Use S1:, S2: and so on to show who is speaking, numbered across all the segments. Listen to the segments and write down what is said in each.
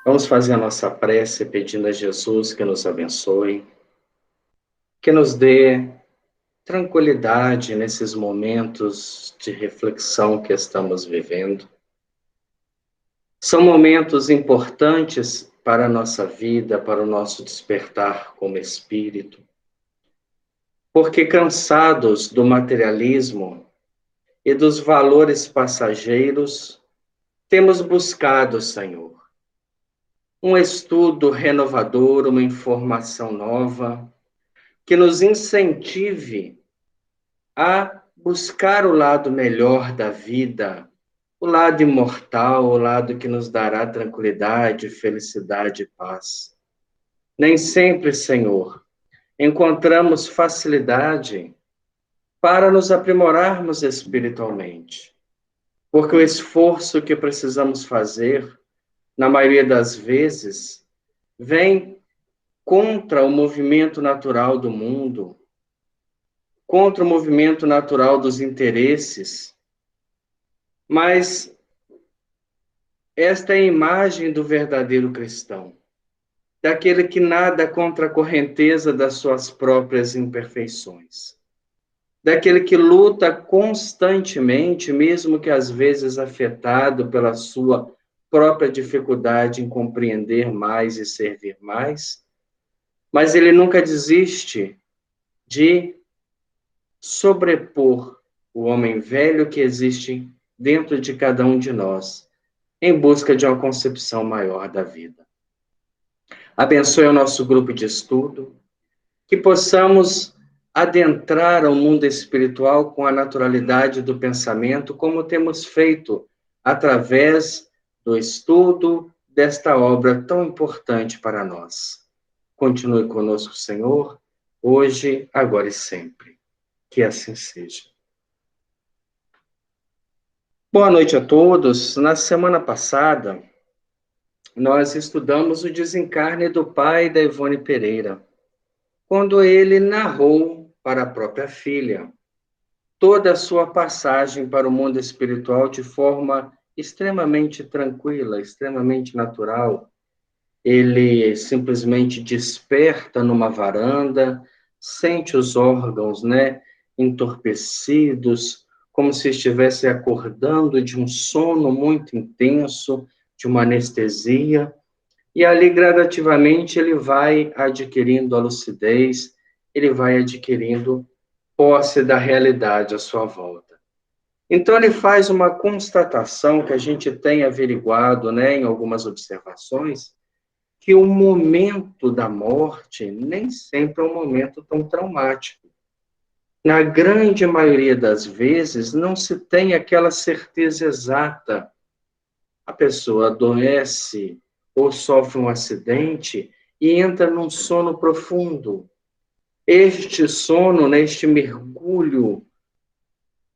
S1: Vamos fazer a nossa prece pedindo a Jesus que nos abençoe, que nos dê tranquilidade nesses momentos de reflexão que estamos vivendo. São momentos importantes para a nossa vida, para o nosso despertar como espírito, porque cansados do materialismo e dos valores passageiros, temos buscado, Senhor, um estudo renovador, uma informação nova, que nos incentive a buscar o lado melhor da vida, o lado imortal, o lado que nos dará tranquilidade, felicidade e paz. Nem sempre, Senhor, encontramos facilidade para nos aprimorarmos espiritualmente, porque o esforço que precisamos fazer, na maioria das vezes, vem contra o movimento natural do mundo, contra o movimento natural dos interesses, mas esta é a imagem do verdadeiro cristão, daquele que nada contra a correnteza das suas próprias imperfeições, daquele que luta constantemente, mesmo que às vezes afetado pela sua própria dificuldade em compreender mais e servir mais, mas ele nunca desiste de sobrepor o homem velho que existe dentro de cada um de nós, em busca de uma concepção maior da vida. Abençoe o nosso grupo de estudo, que possamos adentrar ao mundo espiritual com a naturalidade do pensamento, como temos feito através do estudo desta obra tão importante para nós. Continue conosco, Senhor, hoje, agora e sempre. Que assim seja. Boa noite a todos. Na semana passada, nós estudamos o desencarne do pai da Ivone Pereira, quando ele narrou para a própria filha toda a sua passagem para o mundo espiritual de forma extremamente tranquila, extremamente natural. Ele simplesmente desperta numa varanda, sente os órgãos, entorpecidos, como se estivesse acordando de um sono muito intenso, de uma anestesia, e ali gradativamente ele vai adquirindo a lucidez, ele vai adquirindo posse da realidade à sua volta. Então ele faz uma constatação que a gente tem averiguado, em algumas observações, que o momento da morte nem sempre é um momento tão traumático. Na grande maioria das vezes, não se tem aquela certeza exata. A pessoa adoece ou sofre um acidente e entra num sono profundo. Este sono, este mergulho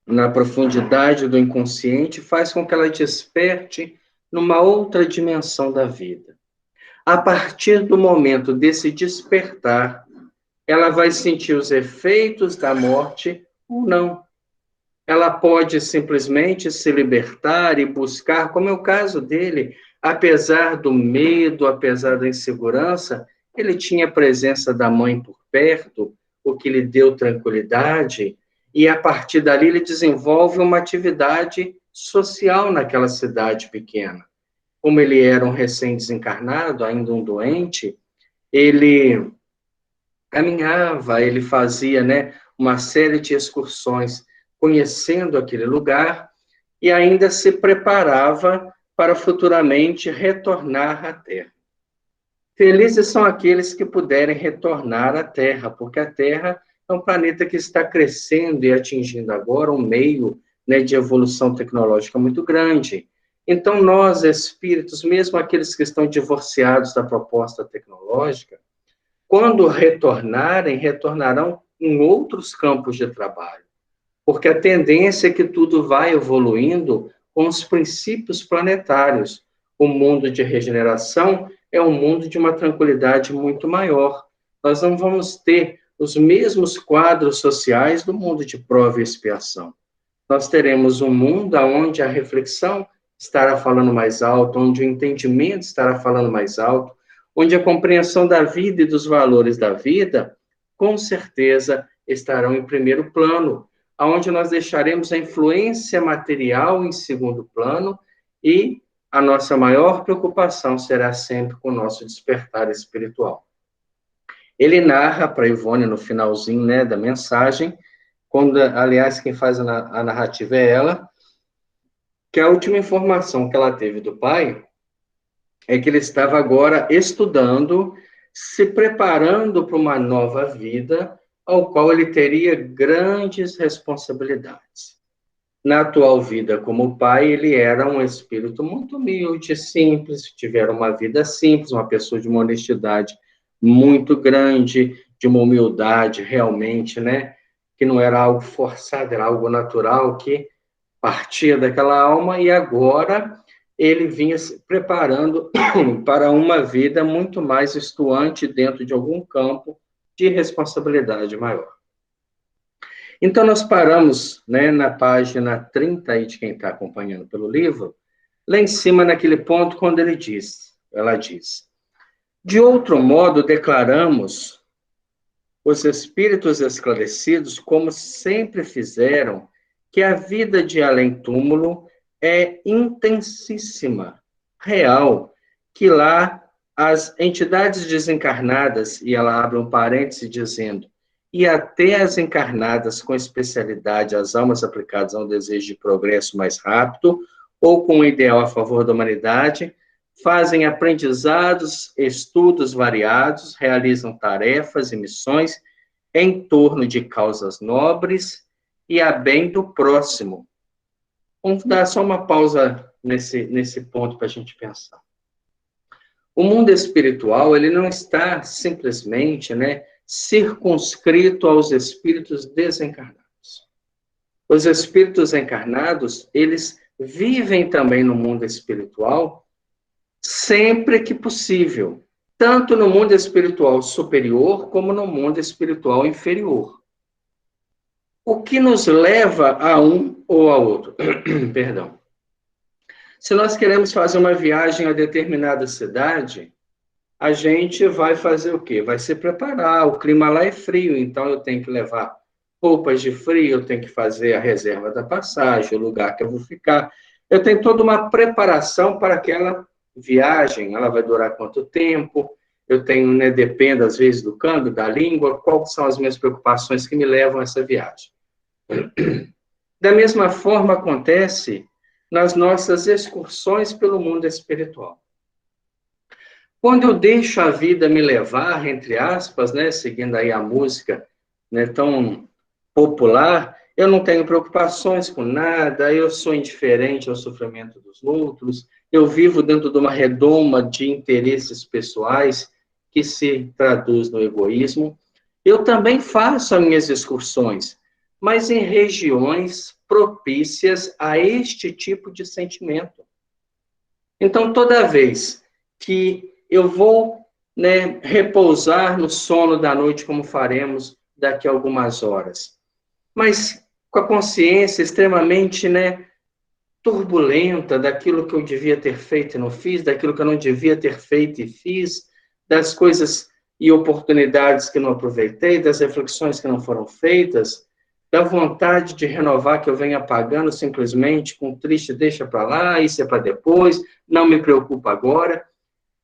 S1: na profundidade do inconsciente, faz com que ela desperte numa outra dimensão da vida. A partir do momento desse despertar, ela vai sentir os efeitos da morte ou não. Ela pode simplesmente se libertar e buscar, como é o caso dele, apesar do medo, apesar da insegurança, ele tinha a presença da mãe por perto, o que lhe deu tranquilidade, e a partir dali ele desenvolve uma atividade social naquela cidade pequena. Como ele era um recém-desencarnado, ainda um doente, ele caminhava, ele fazia, uma série de excursões, conhecendo aquele lugar, e ainda se preparava para futuramente retornar à Terra. Felizes são aqueles que puderem retornar à Terra, porque a Terra é um planeta que está crescendo e atingindo agora um meio, de evolução tecnológica muito grande. Então, nós, espíritos, mesmo aqueles que estão divorciados da proposta tecnológica, quando retornarem, retornarão em outros campos de trabalho, porque a tendência é que tudo vai evoluindo com os princípios planetários. O mundo de regeneração é um mundo de uma tranquilidade muito maior. Nós não vamos ter os mesmos quadros sociais do mundo de prova e expiação. Nós teremos um mundo onde a reflexão estará falando mais alto, onde o entendimento estará falando mais alto, onde a compreensão da vida e dos valores da vida, com certeza, estarão em primeiro plano, aonde nós deixaremos a influência material em segundo plano e a nossa maior preocupação será sempre com o nosso despertar espiritual. Ele narra para Ivone no finalzinho, né, da mensagem, quando, aliás, quem faz a narrativa é ela, que a última informação que ela teve do pai é que ele estava agora estudando, se preparando para uma nova vida, ao qual ele teria grandes responsabilidades. Na atual vida como pai, ele era um espírito muito humilde, simples, tiveram uma vida simples, uma pessoa de uma honestidade muito grande, de uma humildade realmente, né? Que não era algo forçado, era algo natural, que partia daquela alma, e agora ele vinha se preparando para uma vida muito mais estuante dentro de algum campo de responsabilidade maior. Então, nós paramos, né, na página 30 aí de quem está acompanhando pelo livro, lá em cima, naquele ponto, quando ela diz, de outro modo, declaramos os espíritos esclarecidos, como sempre fizeram, que a vida de além-túmulo é intensíssima, real, que lá as entidades desencarnadas, e ela abre um parêntese dizendo, e até as encarnadas com especialidade, as almas aplicadas a um desejo de progresso mais rápido, ou com um ideal a favor da humanidade, fazem aprendizados, estudos variados, realizam tarefas e missões em torno de causas nobres e a bem do próximo. Vamos dar só uma pausa nesse ponto para a gente pensar. O mundo espiritual, ele não está simplesmente, né, circunscrito aos espíritos desencarnados. Os espíritos encarnados, eles vivem também no mundo espiritual sempre que possível, tanto no mundo espiritual superior como no mundo espiritual inferior. O que nos leva a um ou a outro? Perdão. Se nós queremos fazer uma viagem a determinada cidade, a gente vai fazer o quê? Vai se preparar, o clima lá é frio, então eu tenho que levar roupas de frio, eu tenho que fazer a reserva da passagem, o lugar que eu vou ficar. Eu tenho toda uma preparação para aquela viagem, ela vai durar quanto tempo, eu tenho, né, depende às vezes do câmbio, da língua, quais são as minhas preocupações que me levam a essa viagem. Da mesma forma acontece nas nossas excursões pelo mundo espiritual. Quando eu deixo a vida me levar, entre aspas, né, seguindo aí a música, né, tão popular, eu não tenho preocupações com nada, eu sou indiferente ao sofrimento dos outros, eu vivo dentro de uma redoma de interesses pessoais que se traduz no egoísmo. Eu também faço as minhas excursões, mas em regiões propícias a este tipo de sentimento. Então, toda vez que eu vou, né, repousar no sono da noite, como faremos daqui a algumas horas, mas com a consciência extremamente, né, turbulenta daquilo que eu devia ter feito e não fiz, daquilo que eu não devia ter feito e fiz, das coisas e oportunidades que não aproveitei, das reflexões que não foram feitas, da vontade de renovar que eu venho apagando simplesmente com triste, deixa para lá, isso é para depois, não me preocupa agora.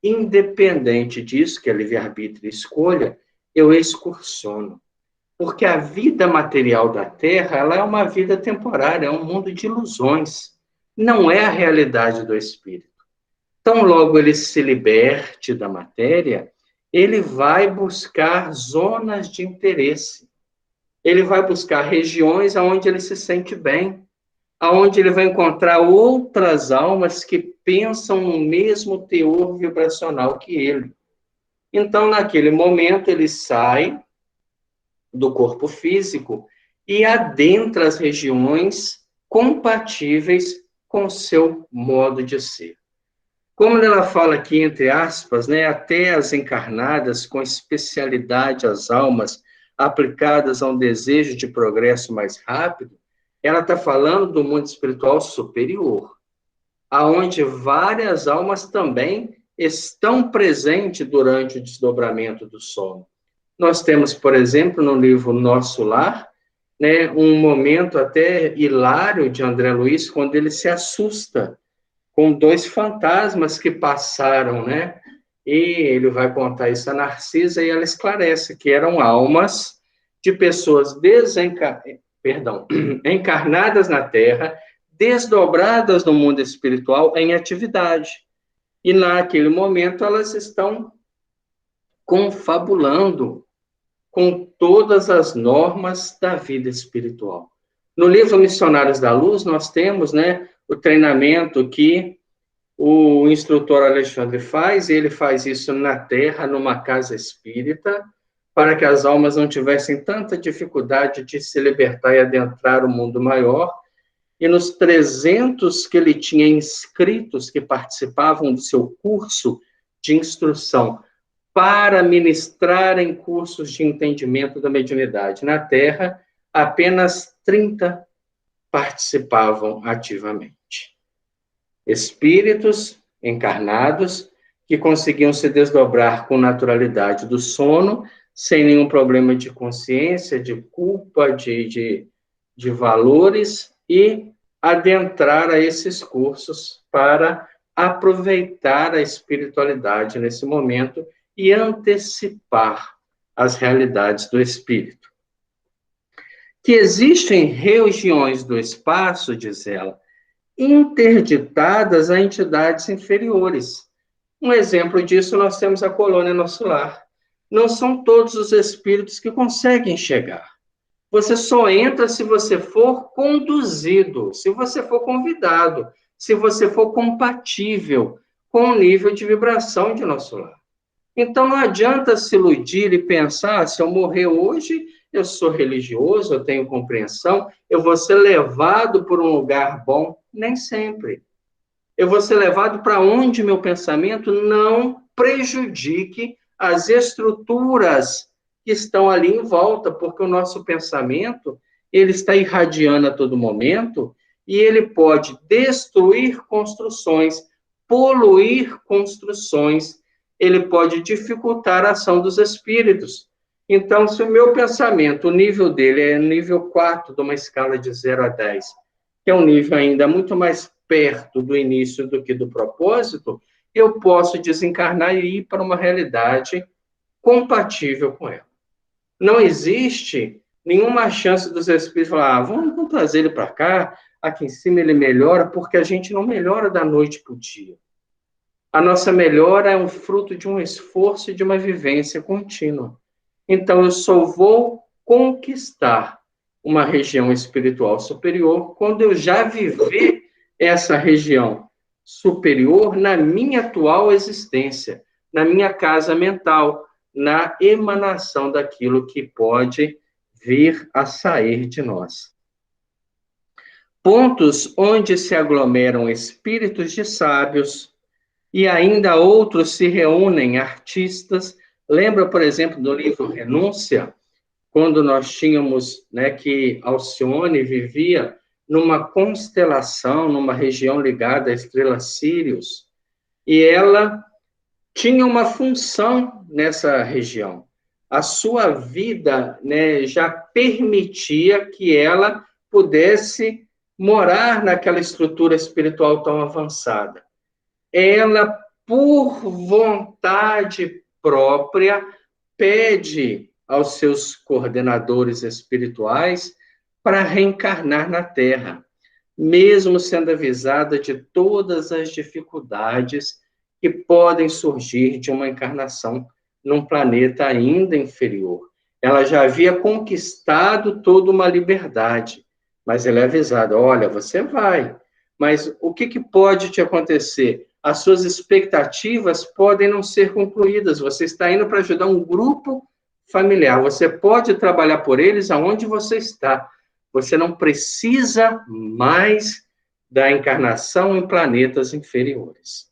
S1: Independente disso, que é livre-arbítrio e escolha, eu excursiono. Porque a vida material da Terra, ela é uma vida temporária, é um mundo de ilusões. Não é a realidade do espírito. Tão logo ele se liberte da matéria, ele vai buscar zonas de interesse. Ele vai buscar regiões onde ele se sente bem, onde ele vai encontrar outras almas que pensam no mesmo teor vibracional que ele. Então, naquele momento, ele sai do corpo físico e adentra as regiões compatíveis com o seu modo de ser. Como ela fala aqui, entre aspas, né, até as encarnadas com especialidade as almas aplicadas a um desejo de progresso mais rápido, ela está falando do mundo espiritual superior. aonde várias almas também estão presentes durante o desdobramento do sono. Nós temos, por exemplo, no livro Nosso Lar, né, um momento até hilário de André Luiz, quando ele se assusta com dois fantasmas que passaram, né? E ele vai contar isso a Narcisa e ela esclarece que eram almas de pessoas encarnadas na Terra, desdobradas no mundo espiritual em atividade. E naquele momento elas estão confabulando com todas as normas da vida espiritual. No livro Missionários da Luz, nós temos, né, o treinamento que o instrutor Alexandre faz, e ele faz isso na Terra, numa casa espírita, para que as almas não tivessem tanta dificuldade de se libertar e adentrar o mundo maior. E nos 300 que ele tinha inscritos que participavam do seu curso de instrução para ministrar em cursos de entendimento da mediunidade na Terra, apenas 30 participavam ativamente. Espíritos encarnados que conseguiam se desdobrar com naturalidade do sono, sem nenhum problema de consciência, de culpa, de valores, e adentrar a esses cursos para aproveitar a espiritualidade nesse momento e antecipar as realidades do espírito. Que existem regiões do espaço, diz ela, interditadas a entidades inferiores. Um exemplo disso nós temos a colônia Nosso Lar. Não são todos os espíritos que conseguem chegar. Você só entra se você for conduzido, se você for convidado, se você for compatível com o nível de vibração de Nosso Lar. Então não adianta se iludir e pensar, se eu morrer hoje, eu sou religioso, eu tenho compreensão, eu vou ser levado por um lugar bom. Nem sempre. Eu vou ser levado para onde meu pensamento não prejudique as estruturas que estão ali em volta, porque o nosso pensamento, ele está irradiando a todo momento e ele pode destruir construções, poluir construções, ele pode dificultar a ação dos espíritos. Então, se o meu pensamento, o nível dele é nível 4 de uma escala de 0 a 10, que é um nível ainda muito mais perto do início do que do propósito, eu posso desencarnar e ir para uma realidade compatível com ela. Não existe nenhuma chance dos espíritos falar, vamos trazer ele para cá, aqui em cima ele melhora, porque a gente não melhora da noite para o dia. A nossa melhora é um fruto de um esforço e de uma vivência contínua. Então, eu só vou conquistar uma região espiritual superior quando eu já viver essa região superior na minha atual existência, na minha casa mental, na emanação daquilo que pode vir a sair de nós. Pontos onde se aglomeram espíritos de sábios e ainda outros se reúnem artistas. Lembra, por exemplo, do livro Renúncia, quando nós tínhamos, né, que Alcione vivia numa constelação, numa região ligada à estrela Sírius, e ela tinha uma função nessa região. A sua vida, né, já permitia que ela pudesse morar naquela estrutura espiritual tão avançada. Ela, por vontade própria, pede aos seus coordenadores espirituais para reencarnar na Terra, mesmo sendo avisada de todas as dificuldades que podem surgir de uma encarnação num planeta ainda inferior. Ela já havia conquistado toda uma liberdade, mas ela é avisada, olha, você vai, mas o que pode te acontecer? As suas expectativas podem não ser concluídas, você está indo para ajudar um grupo familiar, você pode trabalhar por eles aonde você está, você não precisa mais da encarnação em planetas inferiores.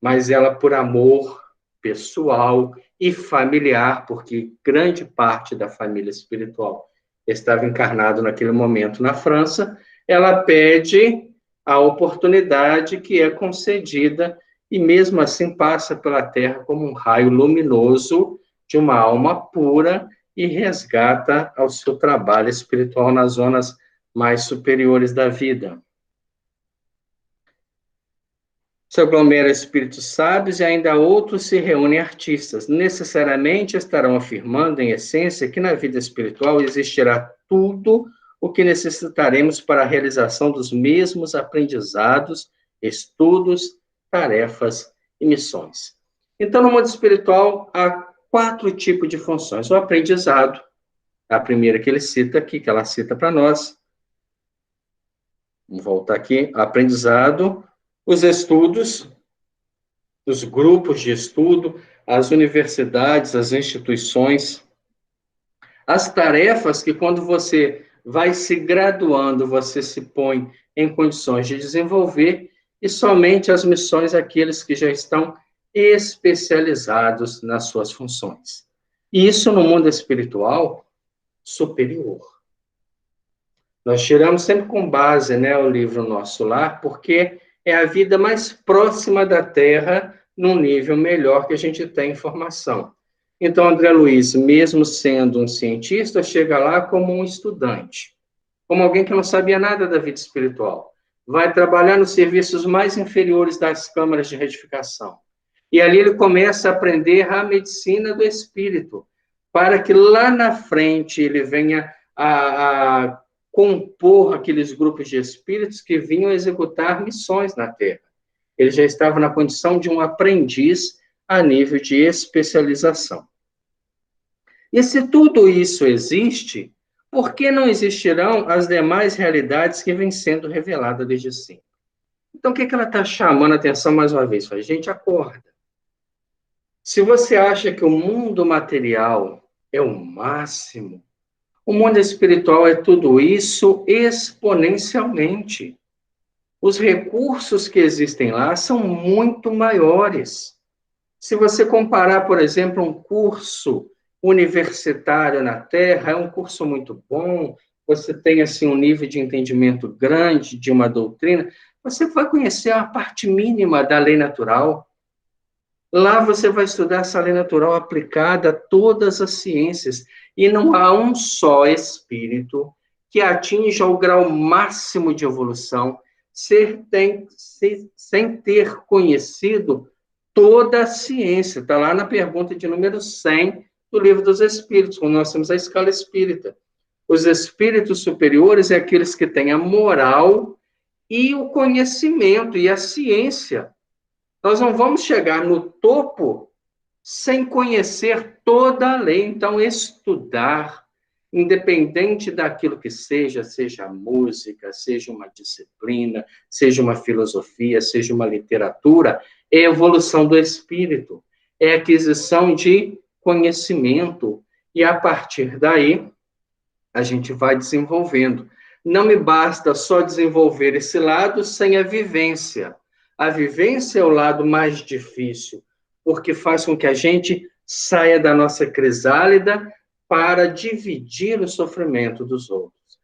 S1: Mas ela, por amor pessoal e familiar, porque grande parte da família espiritual estava encarnado naquele momento na França, ela pede a oportunidade que é concedida e mesmo assim passa pela Terra como um raio luminoso de uma alma pura e resgata ao seu trabalho espiritual nas zonas mais superiores da vida. Se aglomera espíritos sábios e ainda outros se reúnem artistas. Necessariamente estarão afirmando, em essência, que na vida espiritual existirá tudo o que necessitaremos para a realização dos mesmos aprendizados, estudos, tarefas e missões. Então, no mundo espiritual, há 4 tipos de funções. O aprendizado, a primeira que ele cita aqui, que ela cita para nós. Vamos voltar aqui. Aprendizado, os estudos, os grupos de estudo, as universidades, as instituições, as tarefas que quando você vai se graduando, você se põe em condições de desenvolver, e somente as missões aqueles que já estão especializados nas suas funções. E isso no mundo espiritual superior. Nós tiramos sempre com base, né, o livro Nosso Lar, porque é a vida mais próxima da Terra, num nível melhor que a gente tem informação. Então, André Luiz, mesmo sendo um cientista, chega lá como um estudante, como alguém que não sabia nada da vida espiritual. Vai trabalhar nos serviços mais inferiores das câmaras de retificação. E ali ele começa a aprender a medicina do espírito, para que lá na frente ele venha a compor aqueles grupos de espíritos que vinham executar missões na Terra. Ele já estava na condição de um aprendiz a nível de especialização. E se tudo isso existe, por que não existirão as demais realidades que vêm sendo reveladas desde sempre? Então, o que ela está chamando a atenção mais uma vez? Fala, gente, acorda. Se você acha que o mundo material é o máximo, o mundo espiritual é tudo isso exponencialmente. Os recursos que existem lá são muito maiores. Se você comparar, por exemplo, um curso universitário na Terra, é um curso muito bom, você tem assim um nível de entendimento grande de uma doutrina, você vai conhecer a parte mínima da lei natural. Lá você vai estudar essa lei natural aplicada a todas as ciências, e não há um só espírito que atinja o grau máximo de evolução sem ter conhecido toda a ciência. Está lá na pergunta de número 100 do Livro dos Espíritos, quando nós temos a escala espírita. Os espíritos superiores é aqueles que têm a moral e o conhecimento e a ciência. Nós não vamos chegar no topo sem conhecer toda a lei. Então, estudar, independente daquilo que seja música, seja uma disciplina, seja uma filosofia, seja uma literatura, é evolução do espírito, é aquisição de conhecimento. E, a partir daí, a gente vai desenvolvendo. Não me basta só desenvolver esse lado sem a vivência. A vivência é o lado mais difícil, porque faz com que a gente saia da nossa crisálida para dividir o sofrimento dos outros.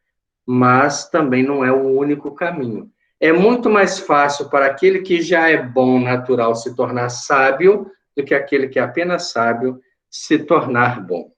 S1: Mas também não é o único caminho. É muito mais fácil para aquele que já é bom natural se tornar sábio do que aquele que é apenas sábio se tornar bom.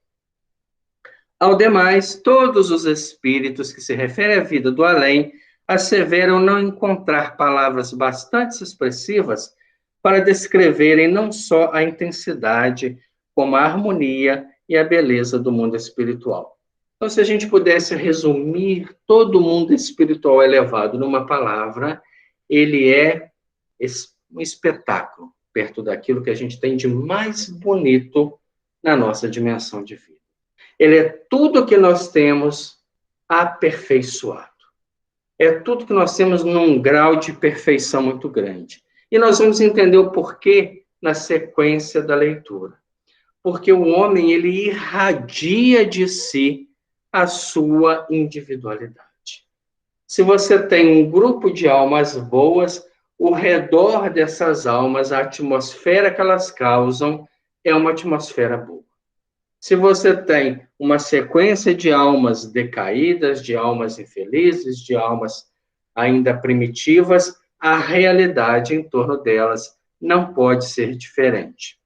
S1: Ao demais, todos os espíritos que se referem à vida do além asseveram não encontrar palavras bastante expressivas para descreverem não só a intensidade, como a harmonia e a beleza do mundo espiritual. Então, se a gente pudesse resumir todo o mundo espiritual elevado numa palavra, ele é um espetáculo, perto daquilo que a gente tem de mais bonito na nossa dimensão de vida. Ele é tudo que nós temos aperfeiçoado. É tudo que nós temos num grau de perfeição muito grande. E nós vamos entender o porquê na sequência da leitura. Porque o homem, ele irradia de si a sua individualidade. Se você tem um grupo de almas boas, ao redor dessas almas, a atmosfera que elas causam é uma atmosfera boa. Se você tem uma sequência de almas decaídas, de almas infelizes, de almas ainda primitivas, a realidade em torno delas não pode ser diferente.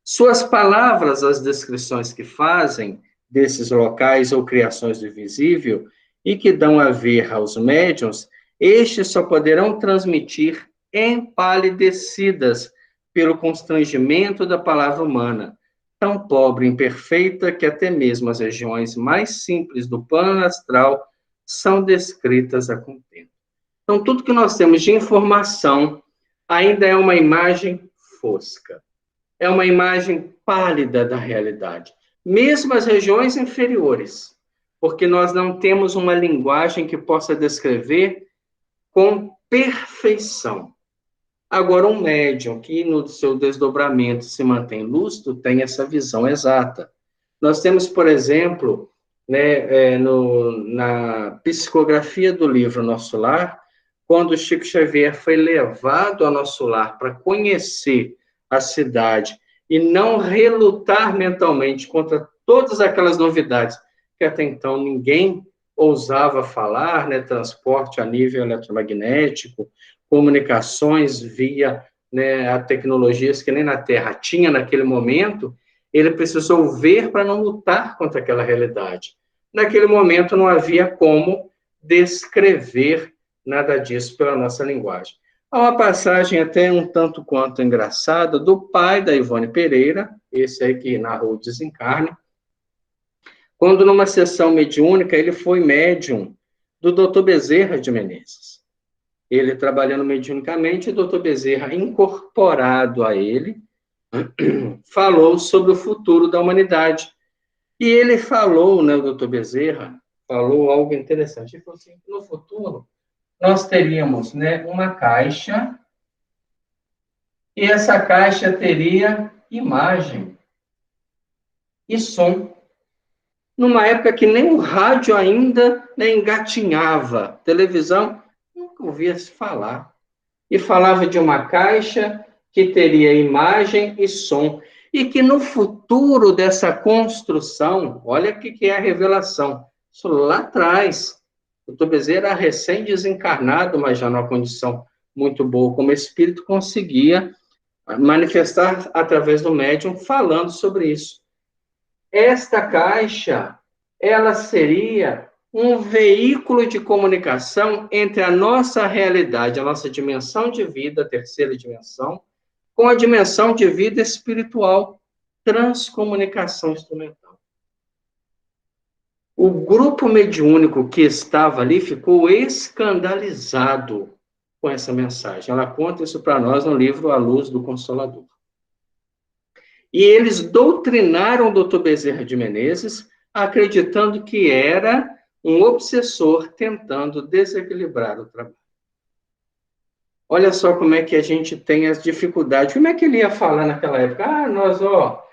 S1: Suas palavras, as descrições que fazem desses locais ou criações do invisível e que dão a ver aos médiuns, estes só poderão transmitir empalidecidas pelo constrangimento da palavra humana, tão pobre e imperfeita que até mesmo as regiões mais simples do plano astral são descritas a contento. Então, tudo que nós temos de informação ainda é uma imagem fosca, é uma imagem pálida da realidade, mesmo as regiões inferiores, porque nós não temos uma linguagem que possa descrever com perfeição. Agora, um médium que no seu desdobramento se mantém lúcido tem essa visão exata. Nós temos, por exemplo, né, na psicografia do livro Nosso Lar, quando Chico Xavier foi levado ao Nosso Lar para conhecer a cidade e não relutar mentalmente contra todas aquelas novidades que até então ninguém ousava falar, né, transporte a nível eletromagnético, comunicações via, né, a tecnologias que nem na Terra tinha naquele momento, ele precisou ver para não lutar contra aquela realidade. Naquele momento não havia como descrever nada disso pela nossa linguagem. Há uma passagem até um tanto quanto engraçada do pai da Ivone Pereira, esse aí que narrou o desencarne, quando numa sessão mediúnica ele foi médium do Dr. Bezerra de Menezes. Ele trabalhando mediunicamente, o Dr. Bezerra, incorporado a ele, falou sobre o futuro da humanidade. E ele falou, né, o Dr. Bezerra, falou algo interessante. Ele falou assim, no futuro, nós teríamos, né, uma caixa, e essa caixa teria imagem e som. Numa época que nem o rádio ainda, né, engatinhava, televisão, nunca ouvia se falar. E falava de uma caixa que teria imagem e som, e que no futuro dessa construção, olha o que é a revelação, isso lá atrás, o Dr. Bezerra era recém-desencarnado, mas já numa condição muito boa como espírito, conseguia manifestar através do médium falando sobre isso. Esta caixa, ela seria um veículo de comunicação entre a nossa realidade, a nossa dimensão de vida, a terceira dimensão, com a dimensão de vida espiritual, transcomunicação instrumental. O grupo mediúnico que estava ali ficou escandalizado com essa mensagem. Ela conta isso para nós no livro A Luz do Consolador. E eles doutrinaram o Dr. Bezerra de Menezes, acreditando que era um obsessor tentando desequilibrar o trabalho. Olha só como é que a gente tem as dificuldades. Como é que ele ia falar naquela época?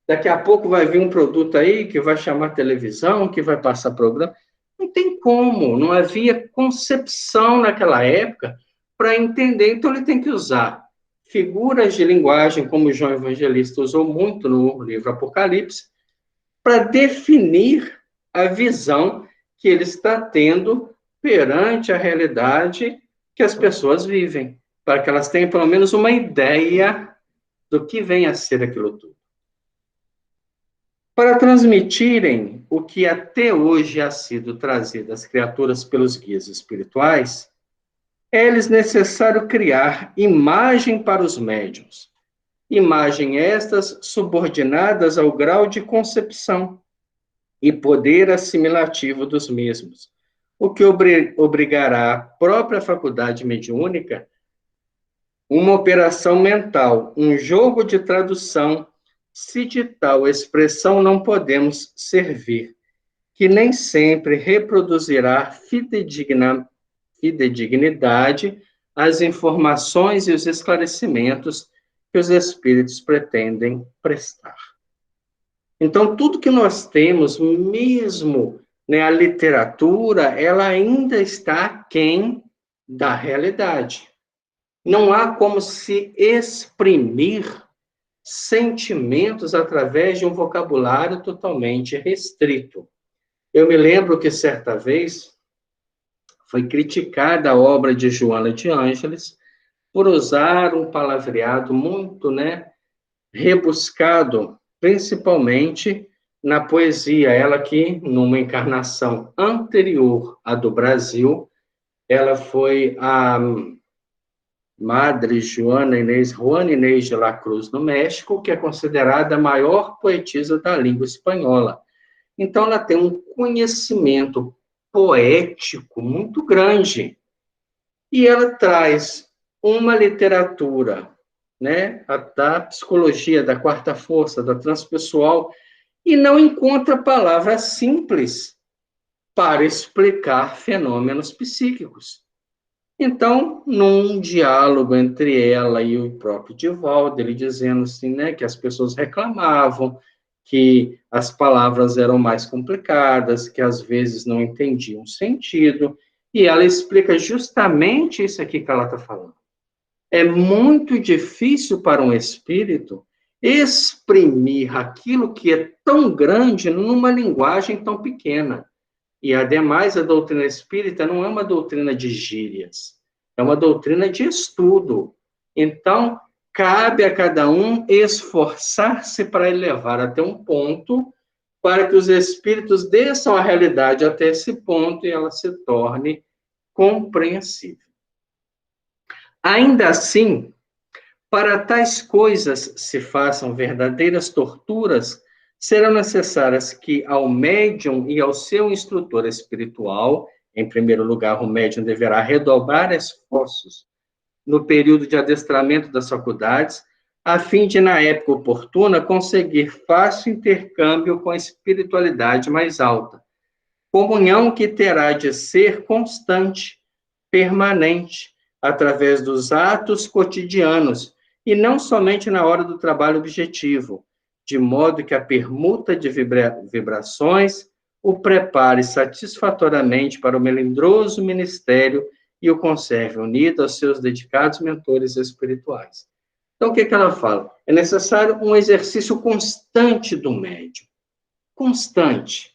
S1: Daqui a pouco vai vir um produto aí que vai chamar televisão, que vai passar programa. Não tem como, não havia concepção naquela época para entender. Então ele tem que usar figuras de linguagem, como João Evangelista usou muito no livro Apocalipse, para definir a visão que ele está tendo perante a realidade que as pessoas vivem, para que elas tenham pelo menos uma ideia do que vem a ser aquilo tudo. Para transmitirem o que até hoje ha sido trazido às criaturas pelos guias espirituais, é-lhes necessário criar imagem para os médiuns. Imagem estas subordinadas ao grau de concepção e poder assimilativo dos mesmos, o que obrigará a própria faculdade mediúnica uma operação mental, um jogo de tradução, se de tal expressão não podemos servir, que nem sempre reproduzirá fidedignidade as informações e os esclarecimentos que os espíritos pretendem prestar. Então, tudo que nós temos, mesmo, né, a literatura, ela ainda está aquém da realidade. Não há como se exprimir sentimentos através de um vocabulário totalmente restrito. Eu me lembro que certa vez foi criticada a obra de Joana de Ângeles por usar um palavreado muito, rebuscado, principalmente na poesia. Ela que, numa encarnação anterior à do Brasil, ela foi a Madre Juana Inês de la Cruz, no México, que é considerada a maior poetisa da língua espanhola. Então, ela tem um conhecimento poético muito grande. E ela traz uma literatura, da psicologia, da quarta força, da transpessoal, e não encontra palavras simples para explicar fenômenos psíquicos. Então, num diálogo entre ela e o próprio Divaldo, ele dizendo assim, que as pessoas reclamavam, que as palavras eram mais complicadas, que às vezes não entendiam sentido, e ela explica justamente isso aqui que ela está falando. É muito difícil para um espírito exprimir aquilo que é tão grande numa linguagem tão pequena. E, ademais, a doutrina espírita não é uma doutrina de gírias, é uma doutrina de estudo. Então, cabe a cada um esforçar-se para elevar até um ponto, para que os espíritos desçam a realidade até esse ponto e ela se torne compreensível. Ainda assim, para tais coisas se façam verdadeiras torturas, serão necessárias que ao médium e ao seu instrutor espiritual, em primeiro lugar, o médium deverá redobrar esforços no período de adestramento das faculdades, a fim de, na época oportuna, conseguir fácil intercâmbio com a espiritualidade mais alta. Comunhão que terá de ser constante, permanente, através dos atos cotidianos, e não somente na hora do trabalho objetivo, de modo que a permuta de vibrações o prepare satisfatoriamente para o melindroso ministério e o conserve unido aos seus dedicados mentores espirituais. Então, o que ela fala? É necessário um exercício constante do médium, constante,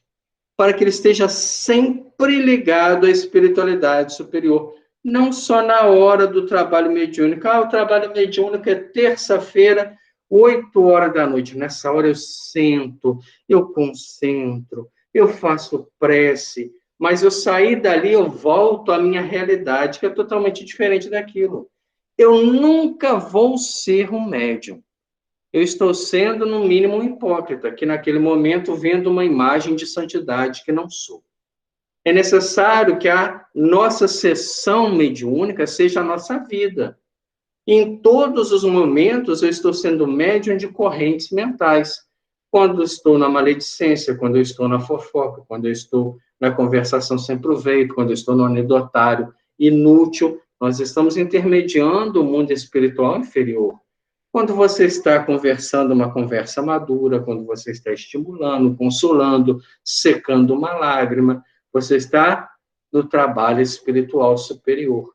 S1: para que ele esteja sempre ligado à espiritualidade superior, não só na hora do trabalho mediúnico. O trabalho mediúnico é terça-feira, 8 horas da noite. Nessa hora eu sento, eu concentro, eu faço prece, mas eu saí dali, eu volto à minha realidade, que é totalmente diferente daquilo. Eu nunca vou ser um médium. Eu estou sendo, no mínimo, um hipócrita, que naquele momento vendo uma imagem de santidade que não sou. É necessário que a nossa sessão mediúnica seja a nossa vida. Em todos os momentos, eu estou sendo médium de correntes mentais. Quando estou na maledicência, quando eu estou na fofoca, quando eu estou na conversação sem proveito, quando eu estou no anedotário inútil, nós estamos intermediando o mundo espiritual inferior. Quando você está conversando uma conversa madura, quando você está estimulando, consolando, secando uma lágrima, você está no trabalho espiritual superior.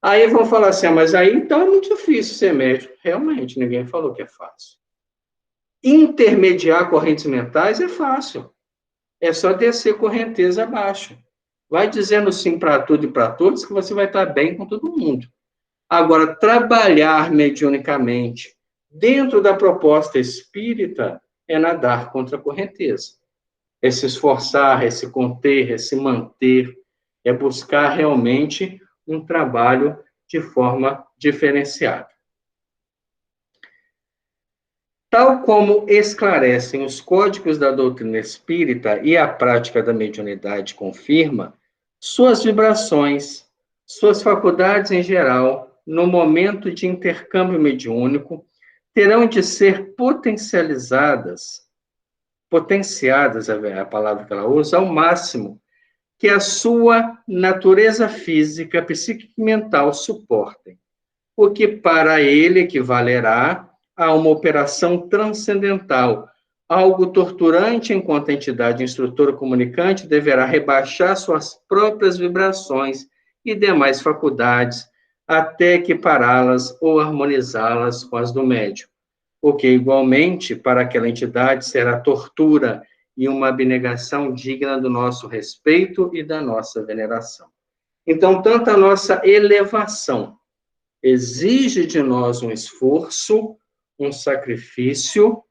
S1: Aí vão falar assim, mas aí então é muito difícil ser médico. Realmente, ninguém falou que é fácil. Intermediar correntes mentais é fácil. É só descer correnteza abaixo. Vai dizendo sim para tudo e para todos que você vai estar bem com todo mundo. Agora, trabalhar mediunicamente dentro da proposta espírita é nadar contra a correnteza. É se esforçar, é se conter, é se manter, é buscar realmente um trabalho de forma diferenciada. Tal como esclarecem os códigos da doutrina espírita e a prática da mediunidade confirma, suas vibrações, suas faculdades em geral, no momento de intercâmbio mediúnico, terão de ser potenciadas é a palavra que ela usa, ao máximo que a sua natureza física, psíquica e mental suportem, o que para ele equivalerá a uma operação transcendental, algo torturante enquanto a entidade instrutora comunicante deverá rebaixar suas próprias vibrações e demais faculdades até equipará-las ou harmonizá-las com as do médium, o que igualmente para aquela entidade será tortura e uma abnegação digna do nosso respeito e da nossa veneração. Então, tanto a nossa elevação exige de nós um esforço, um sacrifício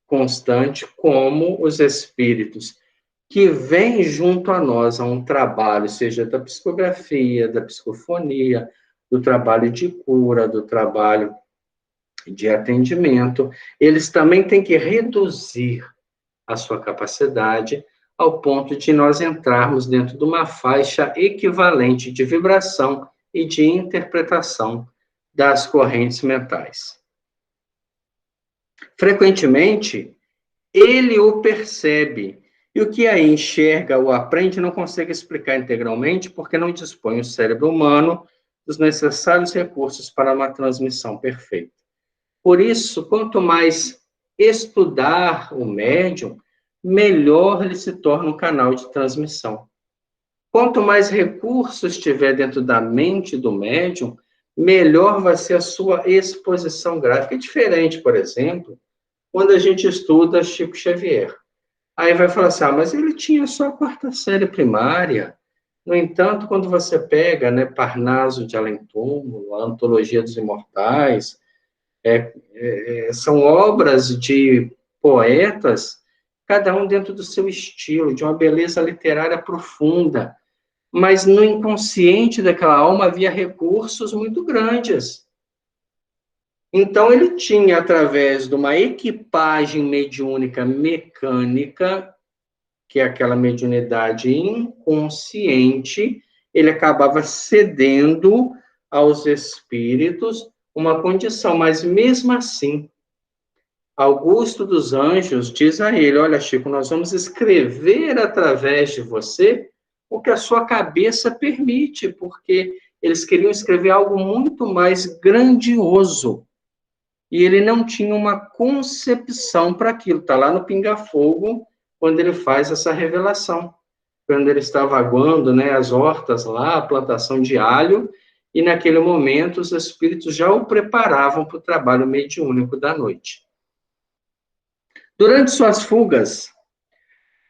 S1: constante, como os espíritos que vêm junto a nós a um trabalho, seja da psicografia, da psicofonia, do trabalho de cura, do trabalho de atendimento, eles também têm que reduzir a sua capacidade ao ponto de nós entrarmos dentro de uma faixa equivalente de vibração e de interpretação das correntes mentais. Frequentemente, ele o percebe, e o que aí enxerga ou aprende não consegue explicar integralmente, porque não dispõe o cérebro humano dos necessários recursos para uma transmissão perfeita. Por isso, quanto mais estudar o médium, melhor ele se torna um canal de transmissão. Quanto mais recursos tiver dentro da mente do médium, melhor vai ser a sua exposição gráfica. É diferente, por exemplo, quando a gente estuda Chico Xavier. Aí vai falar assim, mas ele tinha só a quarta série primária. No entanto, quando você pega, né, Parnaso de Além Túmulo, a Antologia dos Imortais, são obras de poetas, cada um dentro do seu estilo, de uma beleza literária profunda, mas no inconsciente daquela alma havia recursos muito grandes. Então, ele tinha, através de uma equipagem mediúnica mecânica, que é aquela mediunidade inconsciente, ele acabava cedendo aos espíritos uma condição, mas mesmo assim, Augusto dos Anjos diz a ele, olha, Chico, nós vamos escrever através de você o que a sua cabeça permite, porque eles queriam escrever algo muito mais grandioso, e ele não tinha uma concepção para aquilo. Está lá no Pinga Fogo, quando ele faz essa revelação. Quando ele estava aguando, né, as hortas lá, a plantação de alho, e naquele momento os espíritos já o preparavam para o trabalho mediúnico da noite. Durante suas fugas,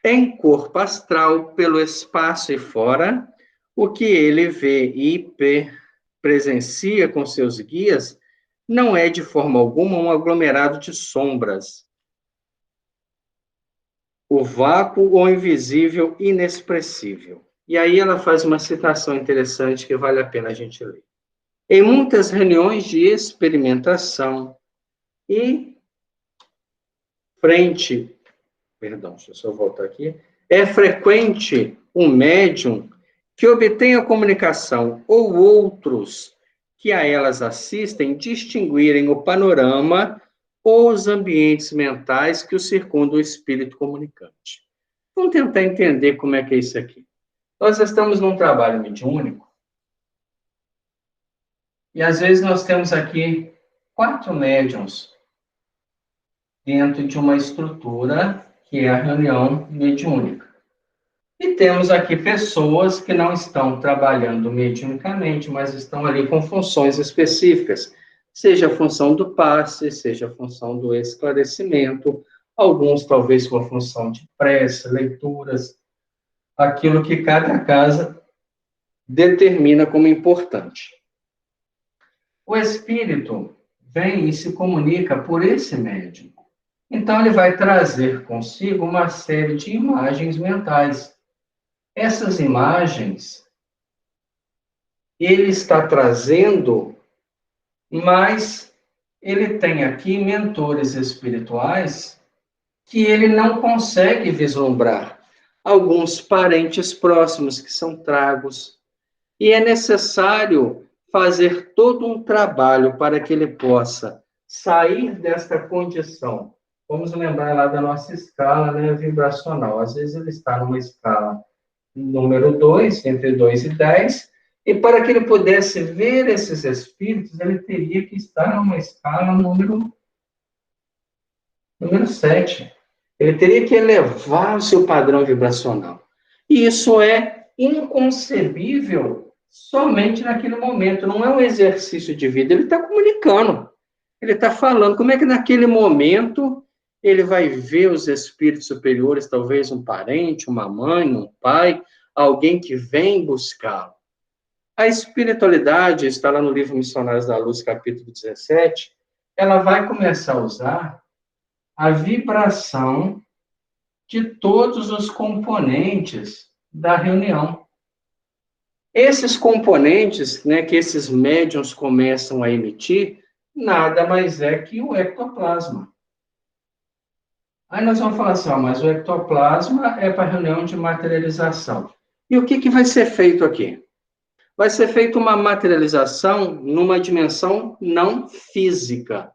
S1: em corpo astral, pelo espaço e fora, o que ele vê e presencia com seus guias não é de forma alguma um aglomerado de sombras, o vácuo ou invisível inexpressível. E aí ela faz uma citação interessante que vale a pena a gente ler. Em muitas reuniões de experimentação e deixa eu só voltar aqui, é frequente um médium que obtenha comunicação ou outros que a elas assistem distinguirem o panorama ou os ambientes mentais que o circundam o espírito comunicante. Vamos tentar entender como é que é isso aqui. Nós estamos num trabalho mediúnico e às vezes nós temos aqui 4 médiums dentro de uma estrutura que é a reunião mediúnica. E temos aqui pessoas que não estão trabalhando mediunicamente, mas estão ali com funções específicas, seja a função do passe, seja a função do esclarecimento, alguns talvez com a função de prece, leituras, aquilo que cada casa determina como importante. O espírito vem e se comunica por esse médium. Então, ele vai trazer consigo uma série de imagens mentais. Essas imagens, ele está trazendo, mas ele tem aqui mentores espirituais que ele não consegue vislumbrar. Alguns parentes próximos que são tragos. E é necessário fazer todo um trabalho para que ele possa sair desta condição. Vamos lembrar lá da nossa escala, né, vibracional. Às vezes ele está numa escala número 2, entre 2 e 10, e para que ele pudesse ver esses espíritos, ele teria que estar numa escala número 7. Ele teria que elevar o seu padrão vibracional. E isso é inconcebível somente naquele momento, não é um exercício de vida, ele está comunicando, ele está falando. Como é que naquele momento ele vai ver os espíritos superiores, talvez um parente, uma mãe, um pai, alguém que vem buscá-lo. A espiritualidade, está lá no livro Missionários da Luz, capítulo 17, ela vai começar a usar a vibração de todos os componentes da reunião. Esses componentes, né, que esses médiuns começam a emitir, nada mais é que o ectoplasma. Aí nós vamos falar assim, ó, mas o ectoplasma é para reunião de materialização. E o que vai ser feito aqui? Vai ser feita uma materialização numa dimensão não física,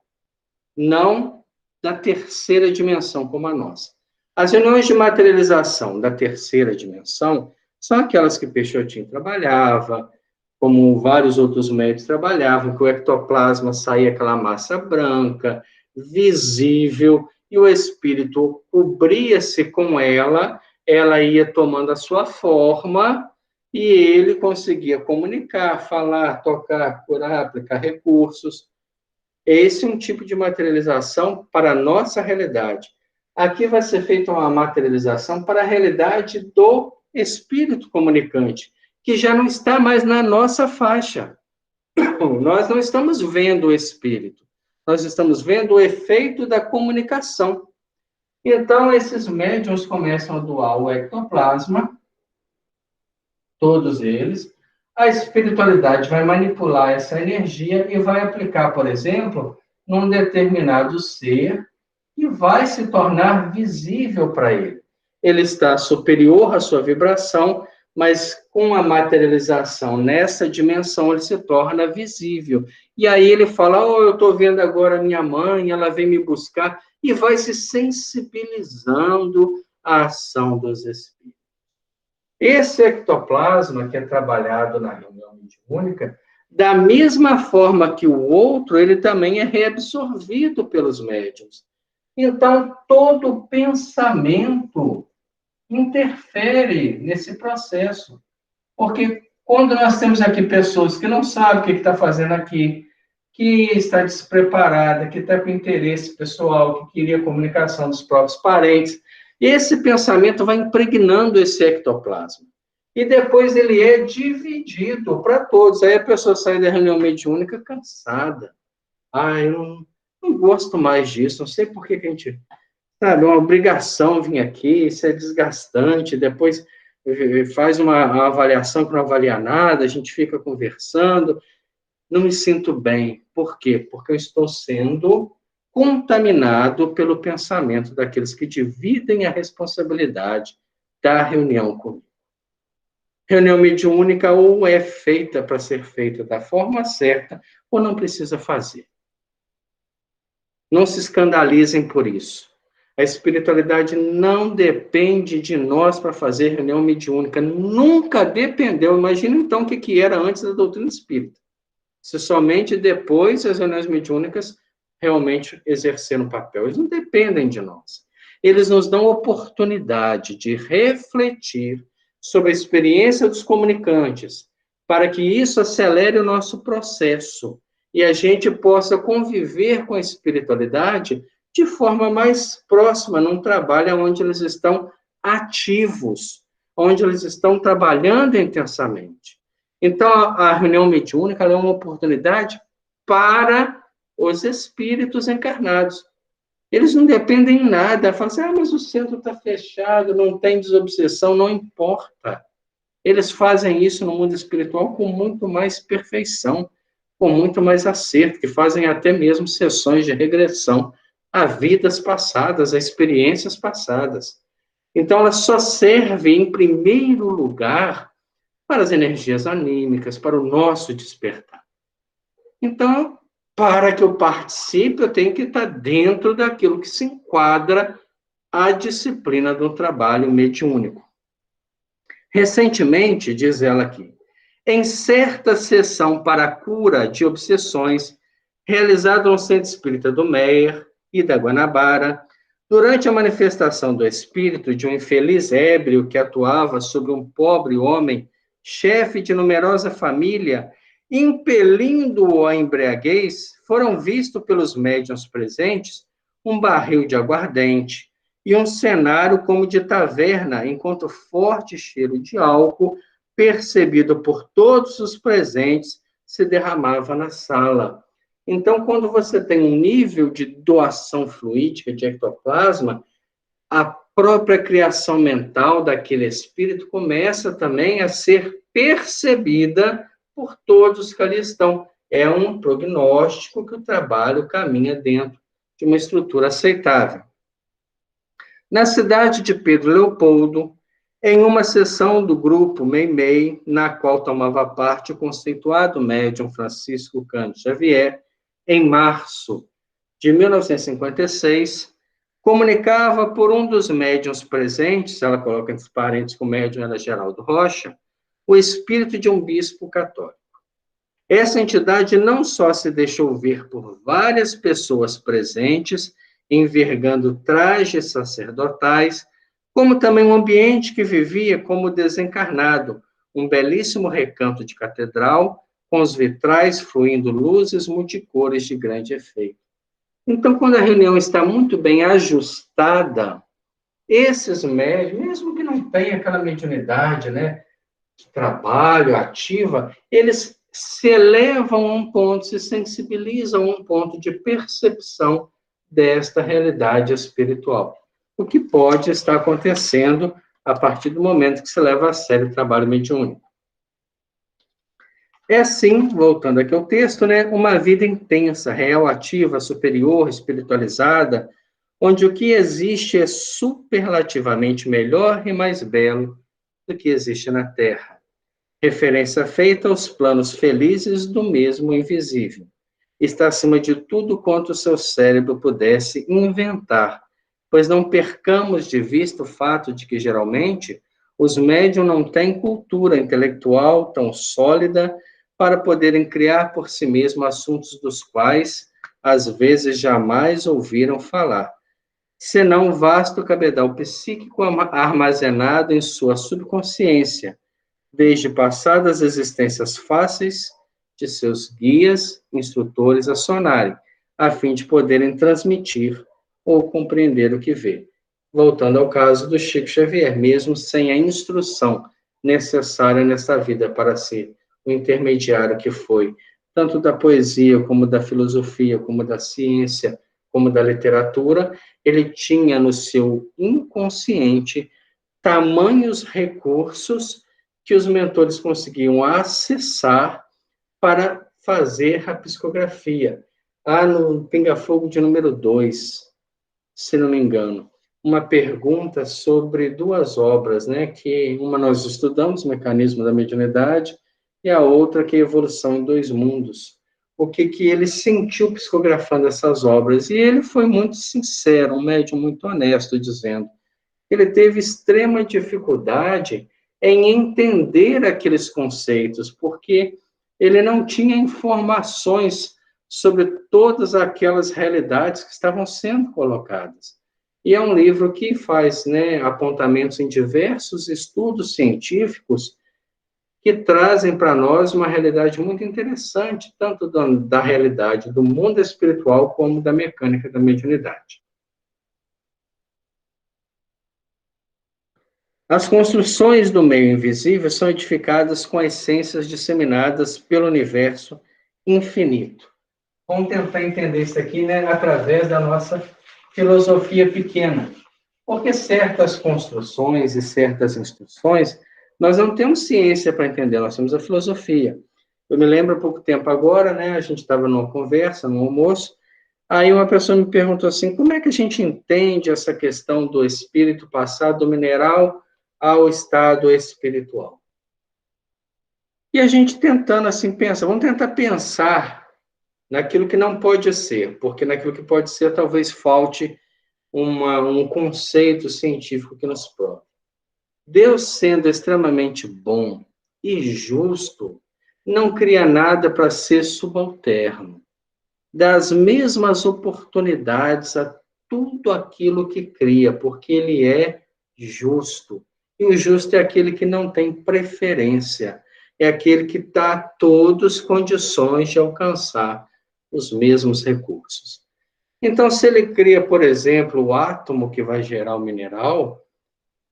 S1: não da terceira dimensão, como a nossa. As reuniões de materialização da terceira dimensão são aquelas que Peixotinho trabalhava, como vários outros médios trabalhavam, que o ectoplasma saía aquela massa branca, visível, e o espírito cobria-se com ela, ela ia tomando a sua forma, e ele conseguia comunicar, falar, tocar, curar, aplicar recursos. Esse é um tipo de materialização para a nossa realidade. Aqui vai ser feita uma materialização para a realidade do espírito comunicante, que já não está mais na nossa faixa. Nós não estamos vendo o espírito, nós estamos vendo o efeito da comunicação. Então, esses médiuns começam a doar o ectoplasma, todos eles. A espiritualidade vai manipular essa energia e vai aplicar, por exemplo, num determinado ser e vai se tornar visível para ele. Ele está superior à sua vibração, mas com a materialização nessa dimensão, ele se torna visível. E aí ele fala, oh, eu estou vendo agora a minha mãe, ela vem me buscar, e vai se sensibilizando à ação dos espíritos. Esse ectoplasma, que é trabalhado na reunião mediúnica, da mesma forma que o outro, ele também é reabsorvido pelos médiuns. Então, todo pensamento interfere nesse processo. Porque quando nós temos aqui pessoas que não sabem o que está fazendo aqui, que está despreparada, que está com interesse pessoal, que queria comunicação dos próprios parentes, esse pensamento vai impregnando esse ectoplasma. E depois ele é dividido para todos. Aí a pessoa sai da reunião mediúnica cansada. Ah, eu não gosto mais disso, não sei por que a gente... Sabe, é uma obrigação vir aqui, isso é desgastante, depois faz uma avaliação que não avalia nada, a gente fica conversando, não me sinto bem. Por quê? Porque eu estou sendo contaminado pelo pensamento daqueles que dividem a responsabilidade da reunião comigo. Reunião mediúnica ou é feita para ser feita da forma certa, ou não precisa fazer. Não se escandalizem por isso. A espiritualidade não depende de nós para fazer reunião mediúnica. Nunca dependeu. Imagina, então, o que era antes da doutrina espírita. Se somente depois as reuniões mediúnicas realmente exerceram papel. Eles não dependem de nós. Eles nos dão oportunidade de refletir sobre a experiência dos comunicantes, para que isso acelere o nosso processo e a gente possa conviver com a espiritualidade de forma mais próxima, num trabalho onde eles estão ativos, onde eles estão trabalhando intensamente. Então, a reunião mediúnica é uma oportunidade para os espíritos encarnados. Eles não dependem em nada. Falam assim, mas o centro está fechado, não tem desobsessão, não importa. Eles fazem isso no mundo espiritual com muito mais perfeição, com muito mais acerto, que fazem até mesmo sessões de regressão a vidas passadas, a experiências passadas. Então, ela só serve, em primeiro lugar, para as energias anímicas, para o nosso despertar. Então, para que eu participe, eu tenho que estar dentro daquilo que se enquadra à disciplina do trabalho mediúnico. Recentemente, diz ela aqui, em certa sessão para a cura de obsessões, realizada no Centro Espírita do Meier e da Guanabara, durante a manifestação do espírito de um infeliz ébrio que atuava sobre um pobre homem, chefe de numerosa família, impelindo-o à embriaguez, foram vistos pelos médiuns presentes um barril de aguardente e um cenário como de taverna, enquanto forte cheiro de álcool percebido por todos os presentes, se derramava na sala. Então, quando você tem um nível de doação fluídica de ectoplasma, a própria criação mental daquele espírito começa também a ser percebida por todos que ali estão. É um prognóstico que o trabalho caminha dentro de uma estrutura aceitável. Na cidade de Pedro Leopoldo, em uma sessão do grupo Meimei, na qual tomava parte o conceituado médium Francisco Cândido Xavier, em março de 1956, comunicava por um dos médiuns presentes, ela coloca entre parênteses que o médium era Geraldo Rocha, o espírito de um bispo católico. Essa entidade não só se deixou ver por várias pessoas presentes, envergando trajes sacerdotais, como também um ambiente que vivia como desencarnado, um belíssimo recanto de catedral, com os vitrais fluindo luzes multicores de grande efeito. Então, quando a reunião está muito bem ajustada, esses médios, mesmo que não tenha aquela mediunidade, né, de trabalho ativa, eles se elevam a um ponto, se sensibilizam a um ponto de percepção desta realidade espiritual. O que pode estar acontecendo a partir do momento que se leva a sério o trabalho mediúnico. É assim, voltando aqui ao texto, né, uma vida intensa, real, ativa, superior, espiritualizada, onde o que existe é superlativamente melhor e mais belo do que existe na Terra. Referência feita aos planos felizes do mesmo invisível. Está acima de tudo quanto o seu cérebro pudesse inventar, pois não percamos de vista o fato de que, geralmente, os médiums não têm cultura intelectual tão sólida para poderem criar por si mesmos assuntos dos quais, às vezes, jamais ouviram falar, senão um vasto cabedal psíquico armazenado em sua subconsciência, desde passadas existências fáceis de seus guias, instrutores a sonarem, a fim de poderem transmitir ou compreender o que vê. Voltando ao caso do Chico Xavier, mesmo sem a instrução necessária nessa vida para ser o intermediário que foi, tanto da poesia, como da filosofia, como da ciência, como da literatura, ele tinha no seu inconsciente tamanhos recursos que os mentores conseguiam acessar para fazer a psicografia. No Pinga Fogo de número 2, se não me engano, uma pergunta sobre duas obras, né, que uma nós estudamos, Mecanismo da Mediunidade, e a outra que é Evolução em Dois Mundos. O que ele sentiu psicografando essas obras. E ele foi muito sincero, um médium muito honesto, dizendo que ele teve extrema dificuldade em entender aqueles conceitos, porque ele não tinha informações sobre todas aquelas realidades que estavam sendo colocadas. E é um livro que faz, né, apontamentos em diversos estudos científicos que trazem para nós uma realidade muito interessante, tanto da realidade do mundo espiritual como da mecânica da mediunidade. As construções do meio invisível são edificadas com essências disseminadas pelo universo infinito. Vamos tentar entender isso aqui, né, através da nossa filosofia pequena. Porque certas construções e certas instruções, nós não temos ciência para entender, nós temos a filosofia. Eu me lembro há pouco tempo agora, né, a gente estava numa conversa, num almoço, aí uma pessoa me perguntou assim, como é que a gente entende essa questão do espírito passar do mineral ao estado espiritual? E a gente tentando assim, vamos tentar pensar naquilo que não pode ser, porque naquilo que pode ser talvez falte um conceito científico que nos prove. Deus, sendo extremamente bom e justo, não cria nada para ser subalterno. Dá as mesmas oportunidades a tudo aquilo que cria, porque ele é justo. E o justo é aquele que não tem preferência, é aquele que dá a todos condições de alcançar os mesmos recursos. Então, se ele cria, por exemplo, o átomo que vai gerar o mineral,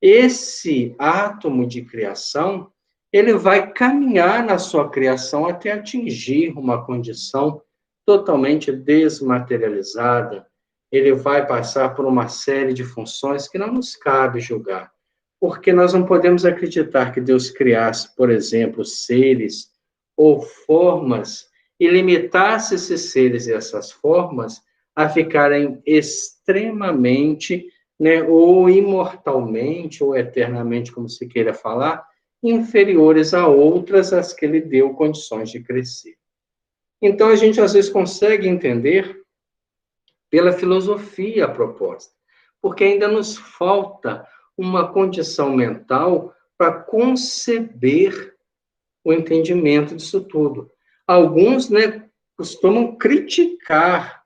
S1: esse átomo de criação, ele vai caminhar na sua criação até atingir uma condição totalmente desmaterializada. Ele vai passar por uma série de funções que não nos cabe julgar, porque nós não podemos acreditar que Deus criasse, por exemplo, seres ou formas e limitasse esses seres e essas formas a ficarem extremamente, né, ou imortalmente, ou eternamente, como se queira falar, inferiores a outras às que ele deu condições de crescer. Então, a gente às vezes consegue entender pela filosofia proposta, porque ainda nos falta uma condição mental para conceber o entendimento disso tudo. Alguns, né, costumam criticar,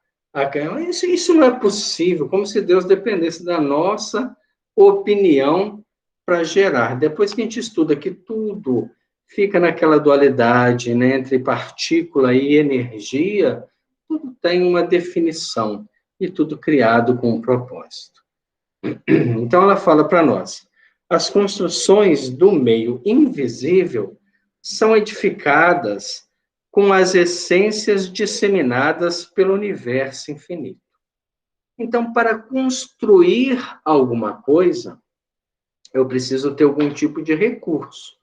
S1: isso não é possível, como se Deus dependesse da nossa opinião para gerar. Depois que a gente estuda que tudo fica naquela dualidade, né, entre partícula e energia, tudo tem uma definição e tudo criado com um propósito. Então ela fala para nós, as construções do meio invisível são edificadas com as essências disseminadas pelo universo infinito. Então, para construir alguma coisa, eu preciso ter algum tipo de recurso.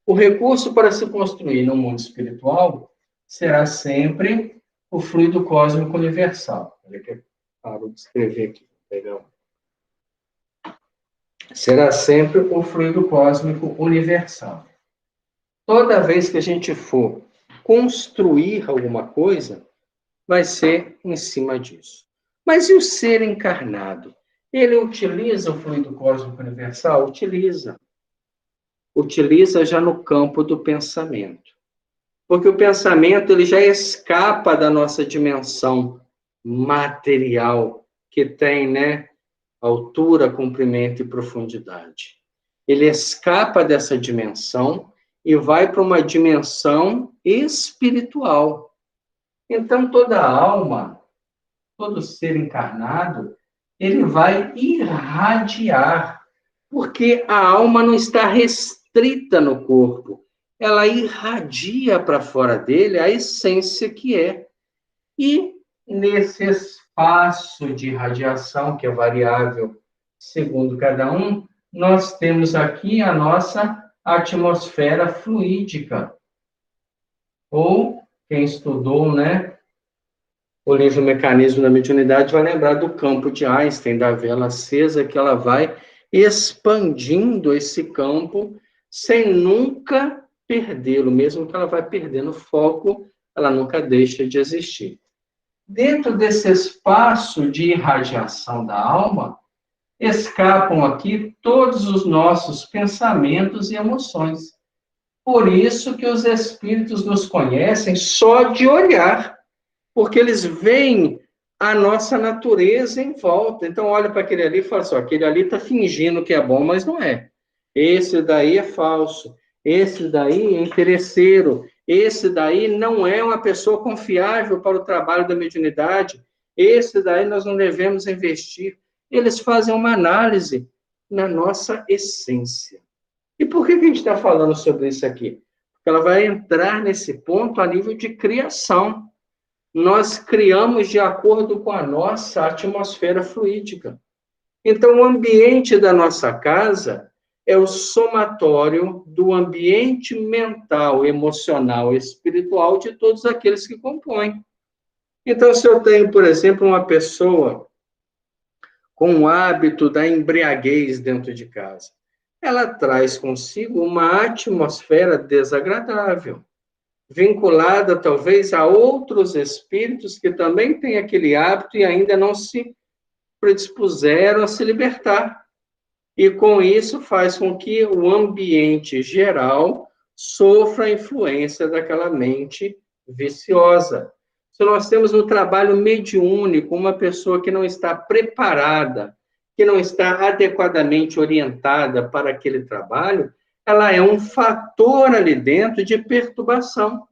S1: O recurso para se construir no mundo espiritual será sempre o fluido cósmico universal. Olha que eu paro de escrever aqui. Legal. Será sempre o fluido cósmico universal. Toda vez que a gente for construir alguma coisa, vai ser em cima disso. Mas e o ser encarnado? Ele utiliza o fluido cósmico universal? Utiliza. Utiliza já no campo do pensamento. Porque o pensamento ele já escapa da nossa dimensão material, que tem, né, altura, comprimento e profundidade. Ele escapa dessa dimensão e vai para uma dimensão espiritual. Então, toda alma, todo ser encarnado, ele vai irradiar, porque a alma não está restrita no corpo, ela irradia para fora dele a essência que é. E nesse espaço de radiação, que é variável segundo cada um, nós temos aqui a nossa atmosfera fluídica. Ou, quem estudou, né, o livro Mecanismo da Mediunidade vai lembrar do campo de Einstein, da vela acesa, que ela vai expandindo esse campo sem nunca perdê-lo, mesmo que ela vai perdendo foco, ela nunca deixa de existir. Dentro desse espaço de irradiação da alma, escapam aqui todos os nossos pensamentos e emoções. Por isso que os espíritos nos conhecem só de olhar, porque eles veem a nossa natureza em volta. Então, olha para aquele ali e fala assim, aquele ali está fingindo que é bom, mas não é. Esse daí é falso. Esse daí é interesseiro. Esse daí não é uma pessoa confiável para o trabalho da mediunidade. Esse daí nós não devemos investir. Eles fazem uma análise na nossa essência. E por que a gente está falando sobre isso aqui? Porque ela vai entrar nesse ponto a nível de criação. Nós criamos de acordo com a nossa atmosfera fluídica. Então, o ambiente da nossa casa é o somatório do ambiente mental, emocional e espiritual de todos aqueles que compõem. Então, se eu tenho, por exemplo, uma pessoa com o hábito da embriaguez dentro de casa, ela traz consigo uma atmosfera desagradável, vinculada talvez a outros espíritos que também têm aquele hábito e ainda não se predispuseram a se libertar. E com isso faz com que o ambiente geral sofra a influência daquela mente viciosa. Se nós temos um trabalho mediúnico, uma pessoa que não está preparada, que não está adequadamente orientada para aquele trabalho, ela é um fator ali dentro de perturbação,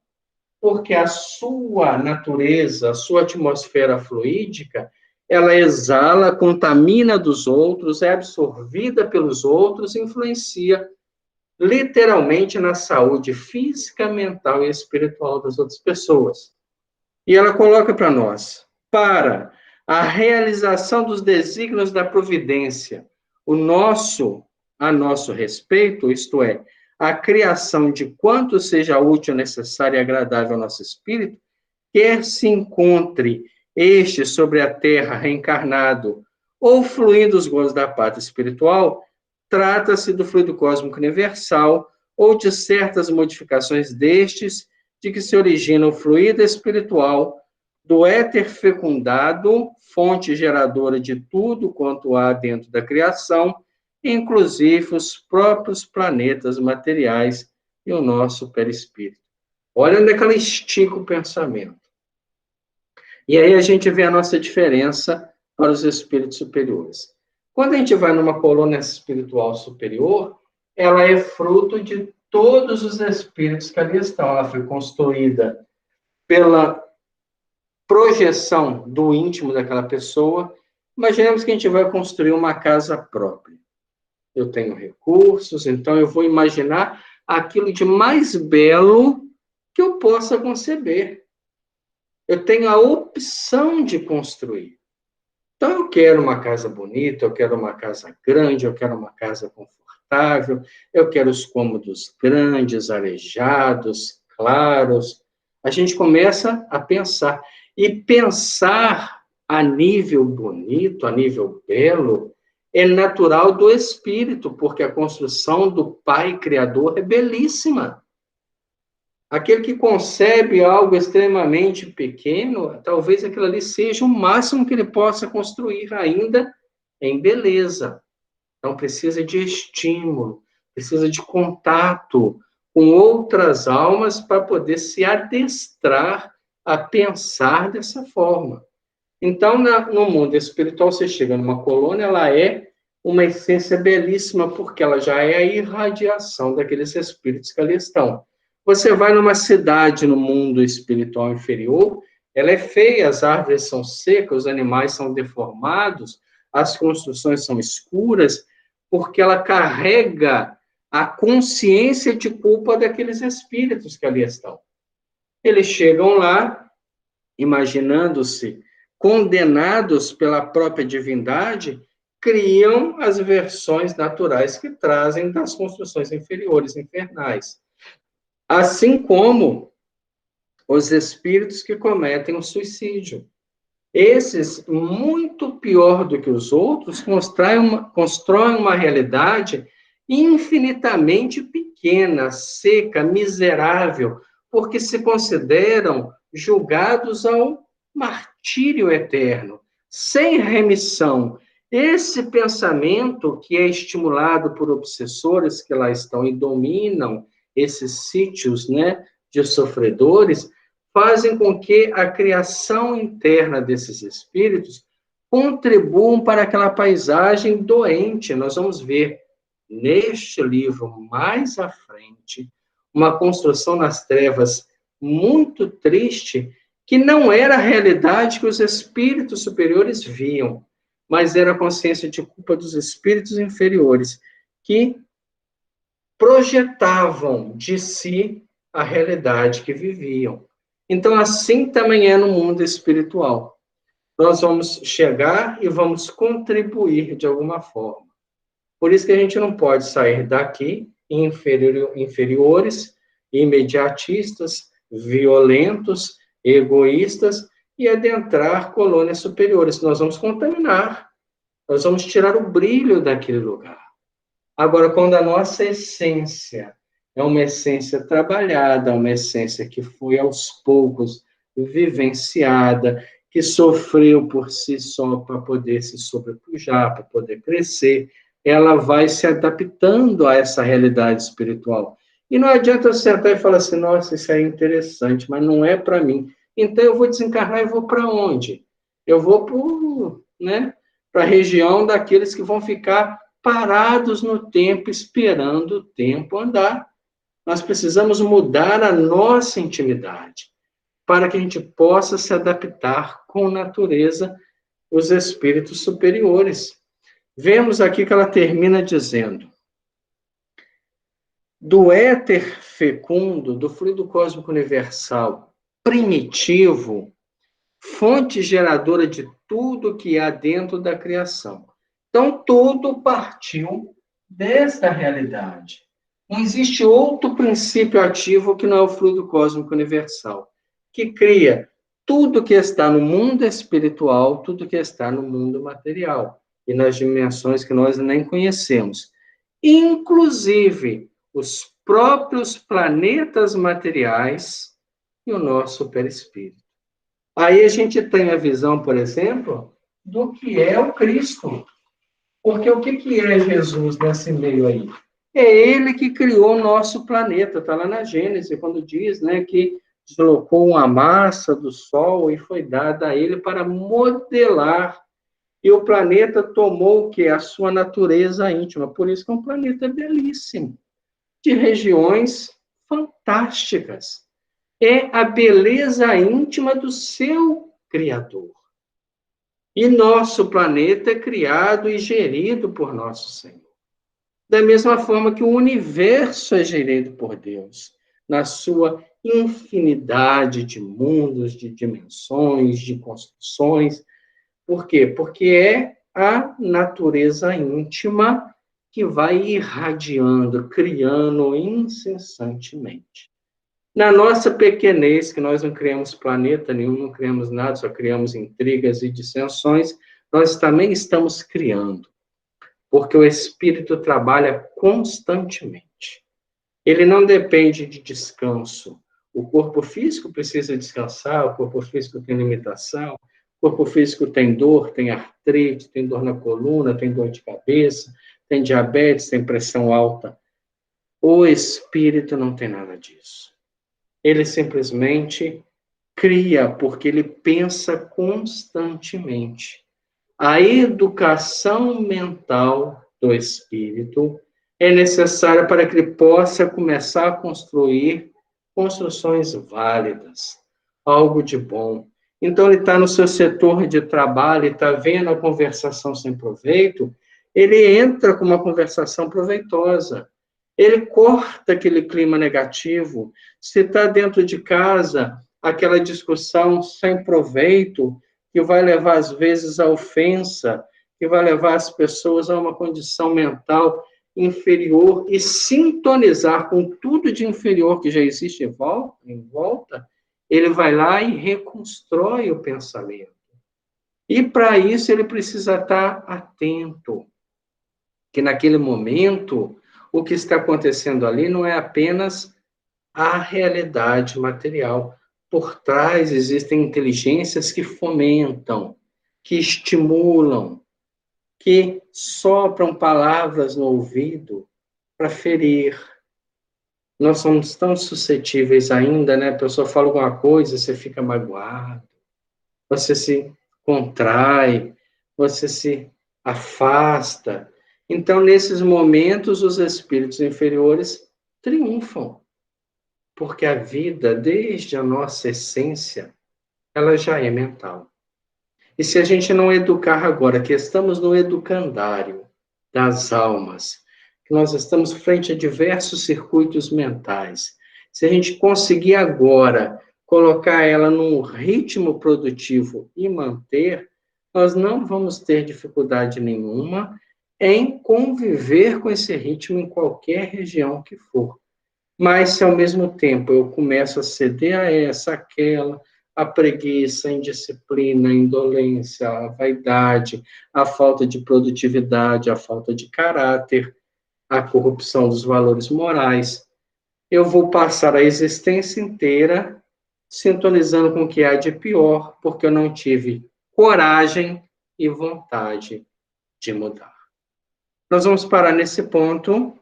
S1: porque a sua natureza, a sua atmosfera fluídica, ela exala, contamina dos outros, é absorvida pelos outros, influencia. literalmente na saúde física, mental e espiritual das outras pessoas. E ela coloca para nós, para a realização dos desígnios da providência, a nosso respeito, isto é, a criação de quanto seja útil, necessário e agradável ao nosso espírito, quer se encontre este sobre a terra reencarnado ou fluindo os gozos da pátria espiritual, trata-se do fluido cósmico universal ou de certas modificações destes, de que se origina o fluido espiritual do éter fecundado, fonte geradora de tudo quanto há dentro da criação, inclusive os próprios planetas materiais e o nosso perispírito. Olha onde é que ela estica o pensamento. E aí a gente vê a nossa diferença para os espíritos superiores. Quando a gente vai numa colônia espiritual superior, ela é fruto de todos os espíritos que ali estão. Ela foi construída pela projeção do íntimo daquela pessoa. Imaginemos que a gente vai construir uma casa própria. Eu tenho recursos, então eu vou imaginar aquilo de mais belo que eu possa conceber. Eu tenho a opção de construir. Então, eu quero uma casa bonita, eu quero uma casa grande, eu quero uma casa confortável, eu quero os cômodos grandes, arejados, claros. A gente começa a pensar. E pensar a nível bonito, a nível belo, é natural do espírito, porque a construção do Pai Criador é belíssima. Aquele que concebe algo extremamente pequeno, talvez aquilo ali seja o máximo que ele possa construir ainda em beleza. Então, precisa de estímulo, precisa de contato com outras almas para poder se adestrar a pensar dessa forma. Então, no mundo espiritual, você chega numa colônia, ela é uma essência belíssima, porque ela já é a irradiação daqueles espíritos que ali estão. Você vai numa cidade no mundo espiritual inferior, ela é feia, as árvores são secas, os animais são deformados, as construções são escuras, porque ela carrega a consciência de culpa daqueles espíritos que ali estão. Eles chegam lá, imaginando-se condenados pela própria divindade, criam as versões naturais que trazem das construções inferiores, infernais. Assim como os espíritos que cometem o suicídio. Esses, muito pior do que os outros, constroem uma realidade infinitamente pequena, seca, miserável, porque se consideram julgados ao martírio eterno, sem remissão. Esse pensamento que é estimulado por obsessores que lá estão e dominam esses sítios, né, de sofredores, fazem com que a criação interna desses espíritos contribuam para aquela paisagem doente. Nós vamos ver neste livro, mais à frente, uma construção nas trevas muito triste, que não era a realidade que os espíritos superiores viam, mas era a consciência de culpa dos espíritos inferiores, que projetavam de si a realidade que viviam. Então, assim também é no mundo espiritual. Nós vamos chegar e vamos contribuir de alguma forma. Por isso que a gente não pode sair daqui inferiores, imediatistas, violentos, egoístas e adentrar colônias superiores. Nós vamos contaminar, nós vamos tirar o brilho daquele lugar. Agora, quando a nossa essência é uma essência trabalhada, uma essência que foi aos poucos vivenciada, que sofreu por si só para poder se sobrepujar, para poder crescer, ela vai se adaptando a essa realidade espiritual. E não adianta eu sentar e falar assim, nossa, isso é interessante, mas não é para mim. Então eu vou desencarnar e vou para onde? Eu vou para a região daqueles que vão ficar parados no tempo, esperando o tempo andar. Nós precisamos mudar a nossa intimidade para que a gente possa se adaptar com a natureza, os espíritos superiores. Vemos aqui que ela termina dizendo: do éter fecundo, do fluido cósmico universal primitivo, fonte geradora de tudo que há dentro da criação. Então, tudo partiu desta realidade. Não existe outro princípio ativo que não é o fluido cósmico universal, que cria tudo que está no mundo espiritual, tudo que está no mundo material, e nas dimensões que nós nem conhecemos. Inclusive, os próprios planetas materiais e o nosso perispírito. Aí a gente tem a visão, por exemplo, do que é o Cristo. Porque o que é Jesus nesse meio aí? É ele que criou o nosso planeta. Está lá na Gênesis, quando diz, né, que deslocou uma massa do Sol e foi dada a ele para modelar. E o planeta tomou o quê? A sua natureza íntima. Por isso que é um planeta belíssimo, de regiões fantásticas. É a beleza íntima do seu Criador. E nosso planeta é criado e gerido por nosso Senhor. Da mesma forma que o universo é gerido por Deus, na sua infinidade de mundos, de dimensões, de construções. Por quê? Porque é a natureza íntima que vai irradiando, criando incessantemente. Na nossa pequenez, que nós não criamos planeta nenhum, não criamos nada, só criamos intrigas e dissensões, nós também estamos criando, porque o Espírito trabalha constantemente. Ele não depende de descanso. O corpo físico precisa descansar, o corpo físico tem limitação, o corpo físico tem dor, tem artrite, tem dor na coluna, tem dor de cabeça, tem diabetes, tem pressão alta. O Espírito não tem nada disso. Ele simplesmente cria, porque ele pensa constantemente. A educação mental do espírito é necessária para que ele possa começar a construir construções válidas, algo de bom. Então, ele está no seu setor de trabalho, está vendo a conversação sem proveito, ele entra com uma conversação proveitosa. Ele corta aquele clima negativo. Se está dentro de casa, aquela discussão sem proveito, que vai levar, às vezes, à ofensa, que vai levar as pessoas a uma condição mental inferior e sintonizar com tudo de inferior que já existe em volta, ele vai lá e reconstrói o pensamento. E, para isso, ele precisa estar atento, que naquele momento o que está acontecendo ali não é apenas a realidade material. Por trás existem inteligências que fomentam, que estimulam, que sopram palavras no ouvido para ferir. Nós somos tão suscetíveis ainda, né? A pessoa fala alguma coisa, você fica magoado, você se contrai, você se afasta. Então, nesses momentos, os espíritos inferiores triunfam, porque a vida, desde a nossa essência, ela já é mental. E se a gente não educar agora, que estamos no educandário das almas, que nós estamos frente a diversos circuitos mentais, se a gente conseguir agora colocar ela num ritmo produtivo e manter, nós não vamos ter dificuldade nenhuma em conviver com esse ritmo em qualquer região que for. Mas se ao mesmo tempo eu começo a ceder a essa, aquela, a preguiça, a indisciplina, a indolência, a vaidade, a falta de produtividade, a falta de caráter, a corrupção dos valores morais, eu vou passar a existência inteira sintonizando com o que há de pior, porque eu não tive coragem e vontade de mudar. Nós vamos parar nesse ponto.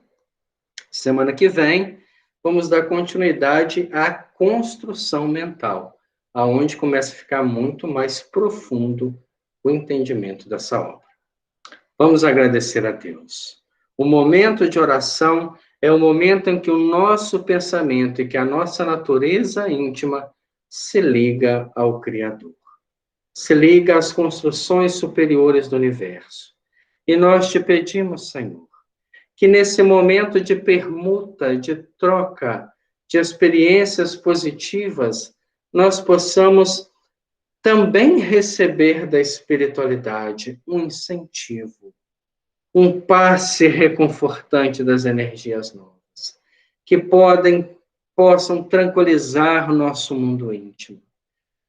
S1: Semana que vem, vamos dar continuidade à construção mental, aonde começa a ficar muito mais profundo o entendimento dessa obra. Vamos agradecer a Deus. O momento de oração é o momento em que o nosso pensamento e que a nossa natureza íntima se liga ao Criador, se liga às construções superiores do universo. E nós te pedimos, Senhor, que nesse momento de permuta, de troca, de experiências positivas, nós possamos também receber da espiritualidade um incentivo, um passe reconfortante das energias novas, que possam tranquilizar o nosso mundo íntimo,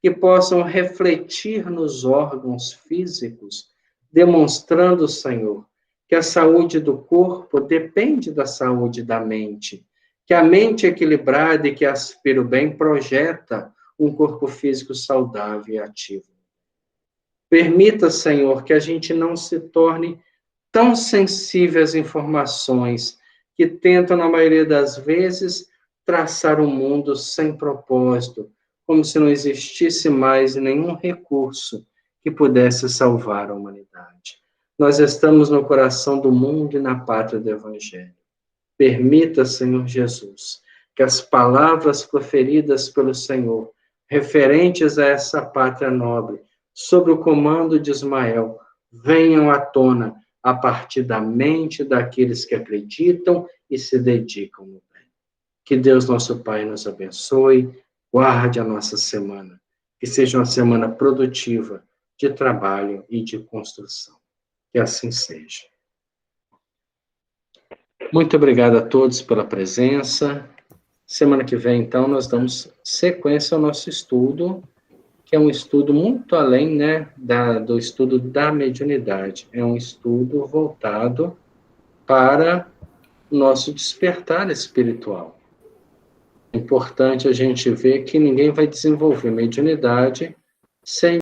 S1: que possam refletir nos órgãos físicos, demonstrando, Senhor, que a saúde do corpo depende da saúde da mente, que a mente equilibrada e que aspira o bem projeta um corpo físico saudável e ativo. Permita, Senhor, que a gente não se torne tão sensível às informações que tentam, na maioria das vezes, traçar um mundo sem propósito, como se não existisse mais nenhum recurso que pudesse salvar a humanidade. Nós estamos no coração do mundo e na pátria do Evangelho. Permita, Senhor Jesus, que as palavras proferidas pelo Senhor, referentes a essa pátria nobre, sob o comando de Ismael, venham à tona a partir da mente daqueles que acreditam e se dedicam no bem. Que Deus, nosso Pai, nos abençoe, guarde a nossa semana, que seja uma semana produtiva de trabalho e de construção. Que assim seja. Muito obrigado a todos pela presença. Semana que vem, então, nós damos sequência ao nosso estudo, que é um estudo muito além, né, do estudo da mediunidade. É um estudo voltado para o nosso despertar espiritual. É importante a gente ver que ninguém vai desenvolver mediunidade sem